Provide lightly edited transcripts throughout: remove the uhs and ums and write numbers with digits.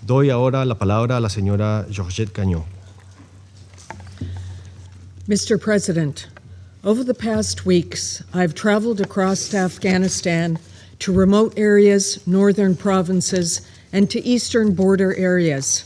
Doy ahora la palabra a la señora Georgette Gagnon. Mr. President, over the past weeks, I've traveled across Afghanistan to remote areas, northern provinces, and to eastern border areas.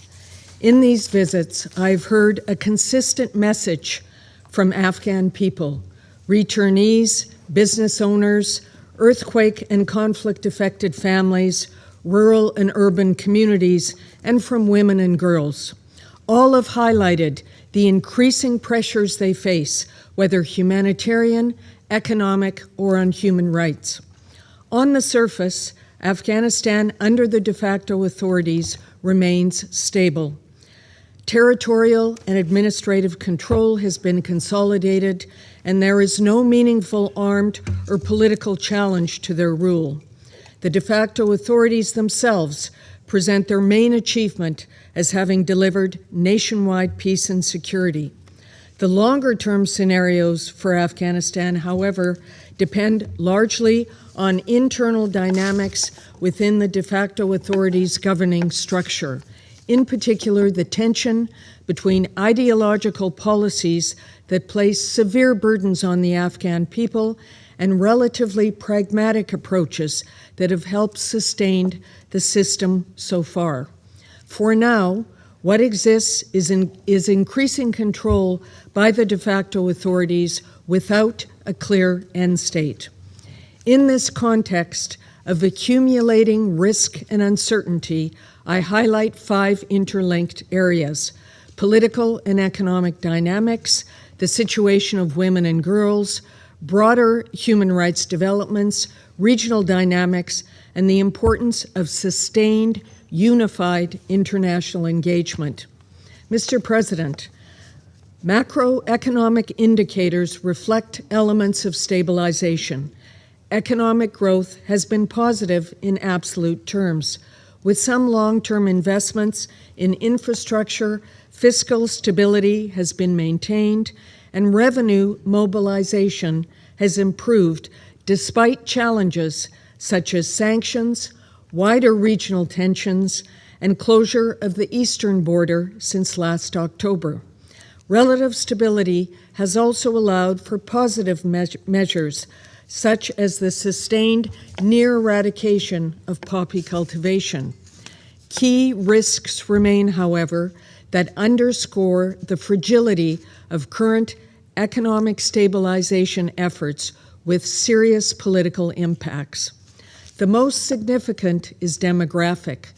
In these visits, I've heard a consistent message from Afghan people, returnees, business owners, earthquake and conflict-affected families, rural and urban communities, and from women and girls. All have highlighted the increasing pressures they face, whether humanitarian, economic, or on human rights. On the surface, Afghanistan, under the de facto authorities, remains stable. Territorial and administrative control has been consolidated, and there is no meaningful armed or political challenge to their rule. The de facto authorities themselves present their main achievement as having delivered nationwide peace and security. The longer-term scenarios for Afghanistan, however, depend largely on internal dynamics within the de facto authorities' governing structure. In particular, the tension between ideological policies that place severe burdens on the Afghan people and relatively pragmatic approaches that have helped sustain the system so far. For now, what exists is increasing control by the de facto authorities without a clear end state. In this context of accumulating risk and uncertainty, I highlight 5 interlinked areas: political and economic dynamics, the situation of women and girls, broader human rights developments, regional dynamics, and the importance of sustained, unified international engagement. Mr. President, macroeconomic indicators reflect elements of stabilization. Economic growth has been positive in absolute terms, with some long-term investments in infrastructure, fiscal stability has been maintained, and revenue mobilization has improved despite challenges such as sanctions, wider regional tensions, and closure of the eastern border since last October. Relative stability has also allowed for positive measures, such as the sustained near eradication of poppy cultivation. Key risks remain, however, that underscore the fragility of current economic stabilization efforts with serious political impacts. The most significant is demographic.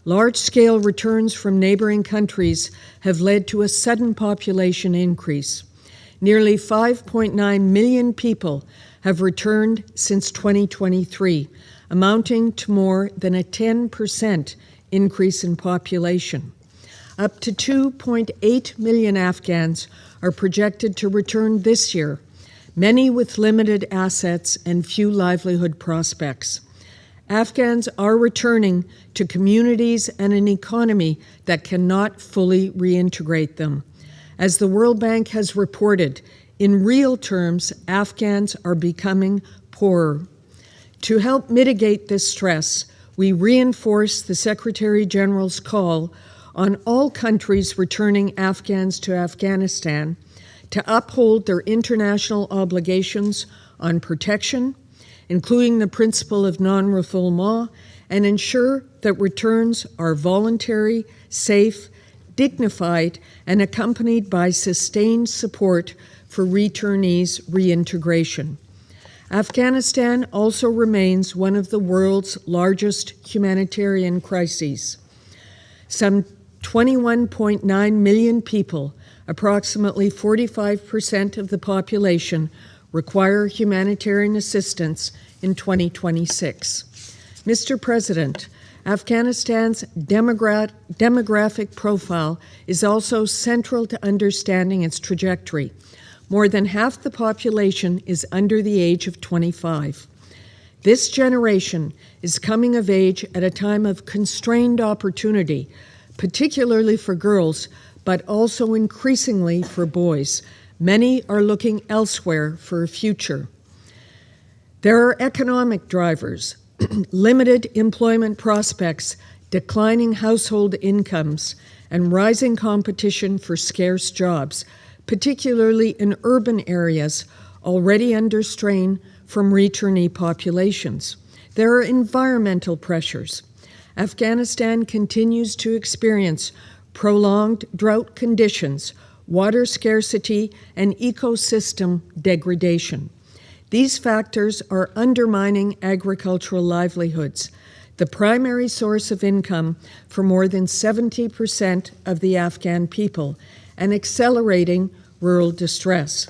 Large-scale returns from neighboring countries have led to a sudden population increase. Nearly 5.9 million people have returned since 2023, amounting to more than a 10% increase in population. Up to 2.8 million Afghans are projected to return this year, many with limited assets and few livelihood prospects. Afghans are returning to communities and an economy that cannot fully reintegrate them. As the World Bank has reported, in real terms, Afghans are becoming poorer. To help mitigate this stress, we reinforce the Secretary General's call on all countries returning Afghans to Afghanistan to uphold their international obligations on protection, including the principle of non-refoulement, and ensure that returns are voluntary, safe, dignified, and accompanied by sustained support for returnees' reintegration. Afghanistan also remains one of the world's largest humanitarian crises. Some 21.9 million people, approximately 45% of the population, require humanitarian assistance in 2026. Mr. President, Afghanistan's demographic profile is also central to understanding its trajectory. More than half the population is under the age of 25. This generation is coming of age at a time of constrained opportunity, particularly for girls, but also increasingly for boys. Many are looking elsewhere for a future. There are economic drivers, limited employment prospects, declining household incomes, and rising competition for scarce jobs, particularly in urban areas already under strain from returnee populations. There are environmental pressures. Afghanistan continues to experience prolonged drought conditions, water scarcity, and ecosystem degradation. These factors are undermining agricultural livelihoods, the primary source of income for more than 70% of the Afghan people, and accelerating rural distress.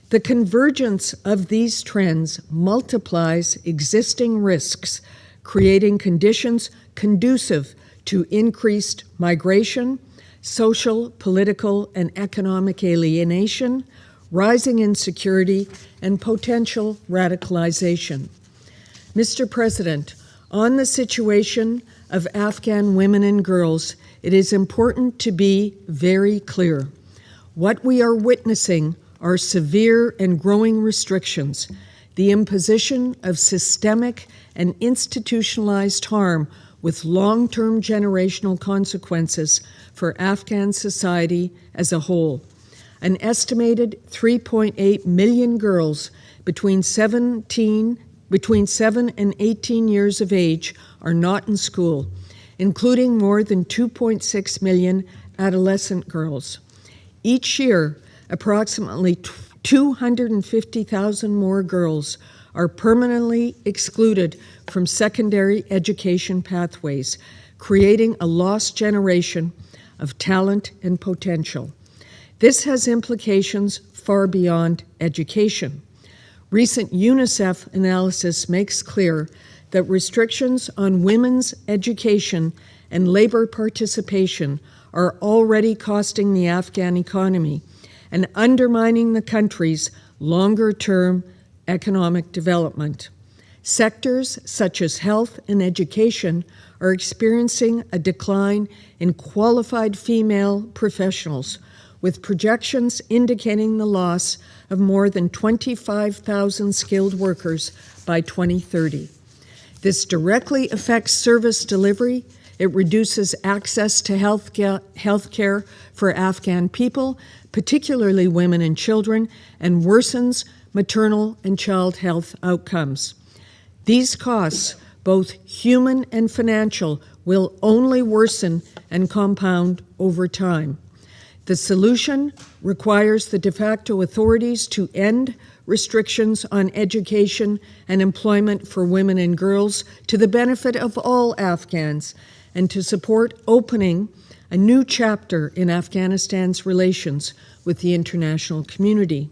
The convergence of these trends multiplies existing risks, creating conditions conducive to increased migration, social, political, and economic alienation, rising insecurity, and potential radicalization. Mr. President, on the situation of Afghan women and girls, it is important to be very clear. What we are witnessing are severe and growing restrictions, the imposition of systemic and institutionalized harm with long-term generational consequences for Afghan society as a whole. An estimated 3.8 million girls between 7 and 18 years of age are not in school, including more than 2.6 million adolescent girls. Each year, approximately 250,000 more girls are permanently excluded from secondary education pathways, creating a lost generation of talent and potential. This has implications far beyond education. Recent UNICEF analysis makes clear that restrictions on women's education and labor participation are already costing the Afghan economy and undermining the country's longer-term economic development. Sectors such as health and education are experiencing a decline in qualified female professionals, with projections indicating the loss of more than 25,000 skilled workers by 2030. This directly affects service delivery. It reduces access to health care for Afghan people, particularly women and children, and worsens maternal and child health outcomes. These costs, both human and financial, will only worsen and compound over time. The solution requires the de facto authorities to end restrictions on education and employment for women and girls to the benefit of all Afghans, and to support opening a new chapter in Afghanistan's relations with the international community.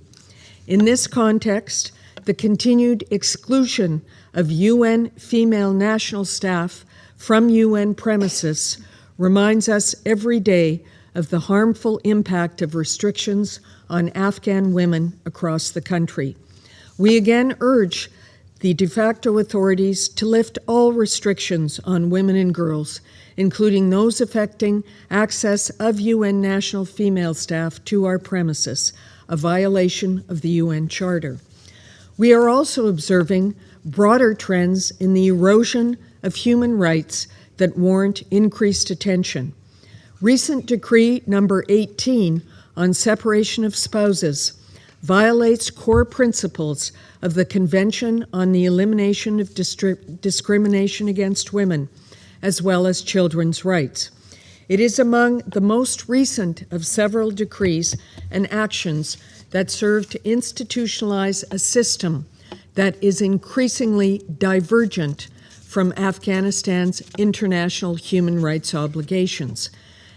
In this context, the continued exclusion of UN female national staff from UN premises reminds us every day of the harmful impact of restrictions on Afghan women across the country. We again urge the de facto authorities to lift all restrictions on women and girls, including those affecting access of UN national female staff to our premises, a violation of the UN Charter. We are also observing broader trends in the erosion of human rights that warrant increased attention. Recent Decree Number 18 on separation of spouses violates core principles of the Convention on the Elimination of Discrimination Against Women, as well as children's rights. It is among the most recent of several decrees and actions that serve to institutionalize a system that is increasingly divergent from Afghanistan's international human rights obligations.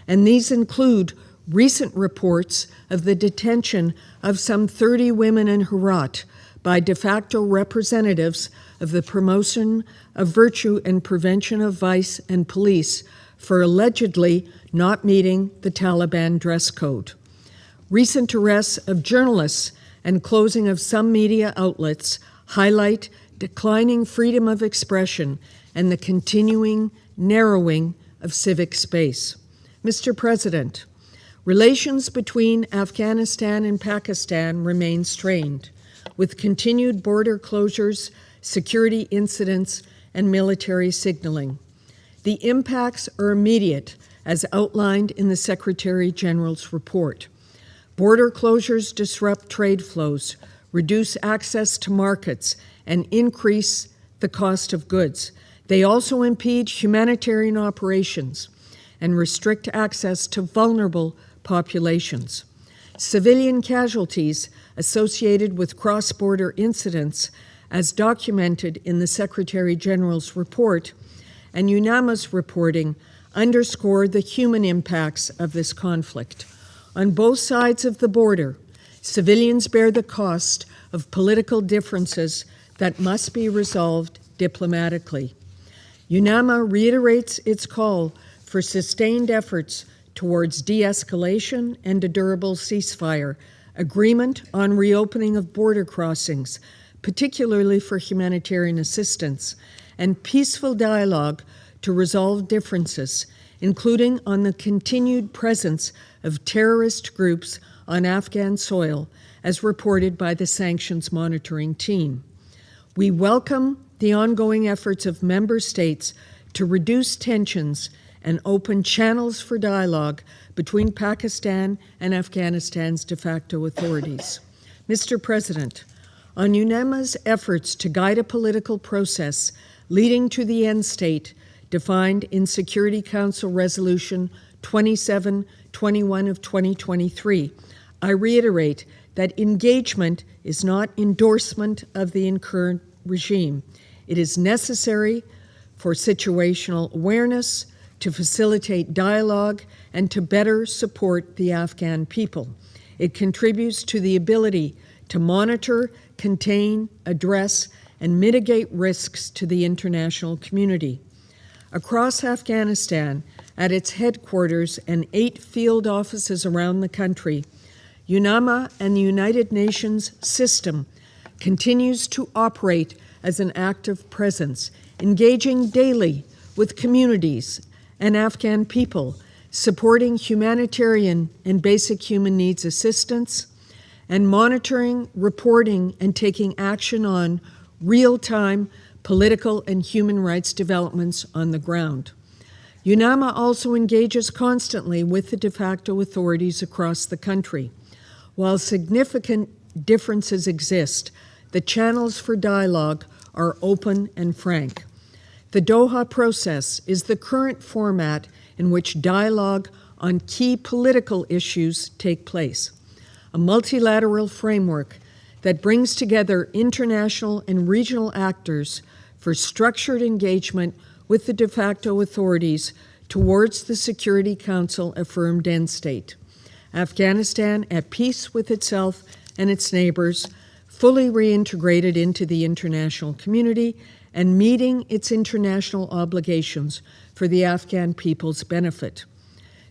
And these include recent reports of the detention of some 30 women in Herat by de facto representatives of the Promotion of Virtue and Prevention of Vice and Police for allegedly not meeting the Taliban dress code. Recent arrests of journalists and closing of some media outlets highlight declining freedom of expression and the continuing narrowing of civic space. Mr. President, relations between Afghanistan and Pakistan remain strained, with continued border closures, security incidents, and military signaling. The impacts are immediate, as outlined in the Secretary General's report. Border closures disrupt trade flows, reduce access to markets, and increase the cost of goods. They also impede humanitarian operations and restrict access to vulnerable populations. Civilian casualties associated with cross-border incidents, as documented in the Secretary General's report and UNAMA's reporting, underscore the human impacts of this conflict. On both sides of the border, civilians bear the cost of political differences that must be resolved diplomatically. UNAMA reiterates its call for sustained efforts towards de-escalation and a durable ceasefire, agreement on reopening of border crossings, particularly for humanitarian assistance, and peaceful dialogue to resolve differences, including on the continued presence of terrorist groups on Afghan soil, as reported by the Sanctions Monitoring Team. We welcome the ongoing efforts of member states to reduce tensions and open channels for dialogue between Pakistan and Afghanistan's de facto authorities. Mr. President, on UNAMA's efforts to guide a political process leading to the end state defined in Security Council Resolution 2721 of 2023, I reiterate that engagement is not endorsement of the current regime. It is necessary for situational awareness, to facilitate dialogue, and to better support the Afghan people. It contributes to the ability to monitor, contain, address, and mitigate risks to the international community. Across Afghanistan, at its headquarters and 8 field offices around the country, UNAMA and the United Nations system continues to operate as an active presence, engaging daily with communities and Afghan people, supporting humanitarian and basic human needs assistance, and monitoring, reporting, and taking action on real-time political and human rights developments on the ground. UNAMA also engages constantly with the de facto authorities across the country. While significant differences exist, the channels for dialogue are open and frank. The Doha process is the current format in which dialogue on key political issues take place, a multilateral framework that brings together international and regional actors for structured engagement with the de facto authorities towards the Security Council affirmed end state. Afghanistan at peace with itself and its neighbors, fully reintegrated into the international community, and meeting its international obligations for the Afghan people's benefit.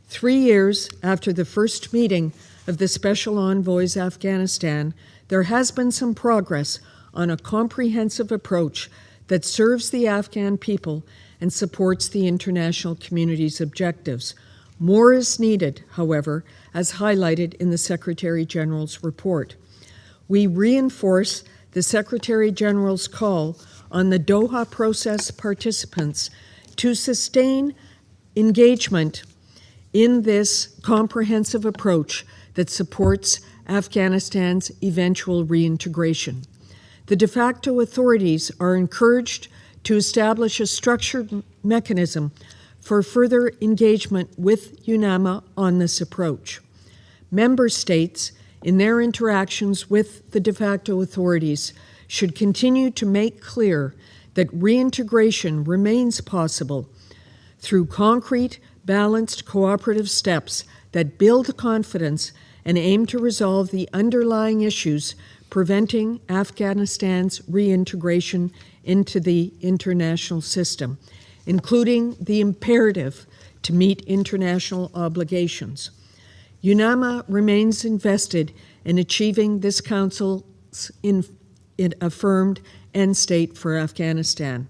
3 years after the first meeting of the Special Envoy's Afghanistan, there has been some progress on a comprehensive approach that serves the Afghan people and supports the international community's objectives. More is needed, however, as highlighted in the Secretary General's report. We reinforce the Secretary General's call on the Doha process participants to sustain engagement in this comprehensive approach that supports Afghanistan's eventual reintegration. The de facto authorities are encouraged to establish a structured mechanism for further engagement with UNAMA on this approach. Member states, in their interactions with the de facto authorities, should continue to make clear that reintegration remains possible through concrete, balanced, cooperative steps that build confidence and aim to resolve the underlying issues preventing Afghanistan's reintegration into the international system, including the imperative to meet international obligations. UNAMA remains invested in achieving this Council's affirmed end state for Afghanistan.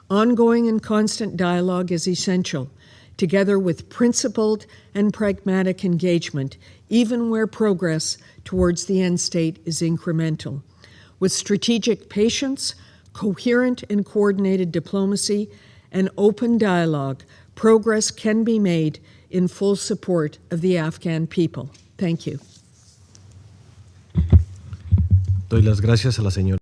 Ongoing and constant dialogue is essential, together with principled and pragmatic engagement, even where progress towards the end state is incremental. With strategic patience, coherent and coordinated diplomacy, and open dialogue, progress can be made in full support of the Afghan people. Thank you. Doy las gracias a la señora.